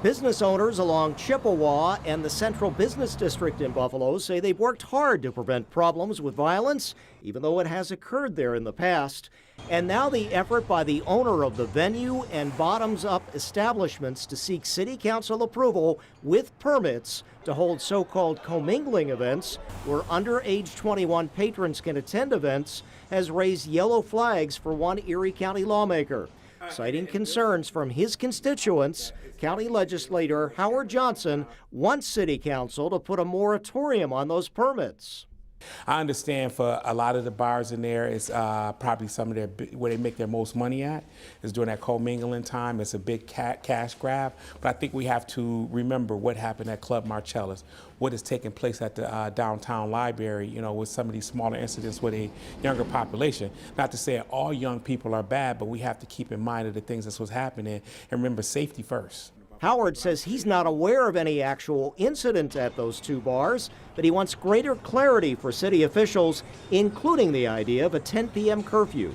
Business owners along Chippewa and the Central Business District in Buffalo say they've worked hard to prevent problems with violence, even though it has occurred there in the past. And now the effort by the owner of the venue and bottoms-up establishments to seek city council approval with permits to hold so-called co-mingling events where under age 21 patrons can attend events has raised yellow flags for one Erie County lawmaker. Citing concerns from his constituents, County Legislator Howard Johnson wants City Council to put a moratorium on those permits. I understand for a lot of the bars in there, it's probably some of their where they make their most money at is during that co-mingling time. It's a big cash grab, but I think we have to remember what happened at Club Marcellus, what is taking place at the downtown library, you know, with some of these smaller incidents with a younger population. Not to say all young people are bad, but we have to keep in mind of the things that's what's happening and remember safety first. Howard says he's not aware of any actual incidents at those two bars, but he wants greater clarity for city officials, including the idea of a 10 p.m. curfew.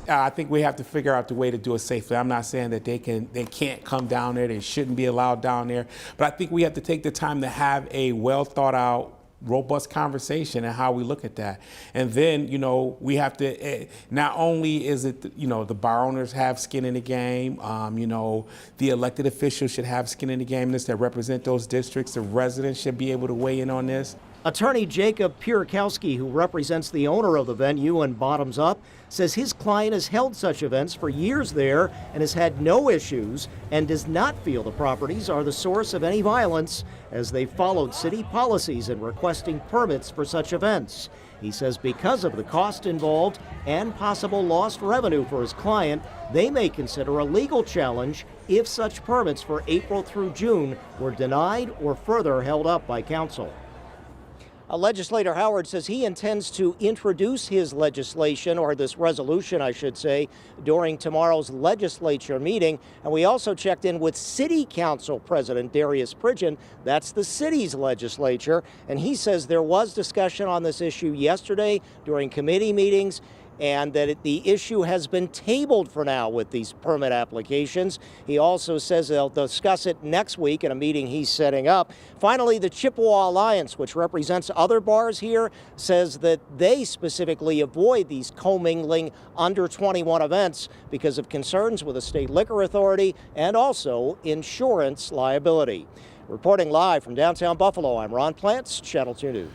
I think we have to figure out the way to do it safely. I'm not saying that they can't come down there, they shouldn't be allowed down there, but I think we have to take the time to have a well thought out, robust conversation and how we look at that. And then, you know, we have to, not only is it, you know, the bar owners have skin in the game, you know, the elected officials should have skin in the game, this that represent those districts, the residents should be able to weigh in on this. Attorney Jacob Pierkowski, who represents the owner of the venue and Bottoms Up, says his client has held such events for years there and has had no issues and does not feel the properties are the source of any violence as they followed city policies in requesting permits for such events. He says because of the cost involved and possible lost revenue for his client, they may consider a legal challenge if such permits for April through June were denied or further held up by council. Legislator Howard says he intends to introduce his legislation, or this resolution, I should say, during tomorrow's legislature meeting. And we also checked in with City Council President Darius Pridgeon. That's the city's legislature. And he says there was discussion on this issue yesterday during committee meetings, and that the issue has been tabled for now with these permit applications. He also says they'll discuss it next week in a meeting he's setting up. Finally, the Chippewa Alliance, which represents other bars here, says that they specifically avoid these co-mingling under 21 events because of concerns with the state liquor authority and also insurance liability. Reporting live from downtown Buffalo, I'm Ron Plants, Channel 2 News.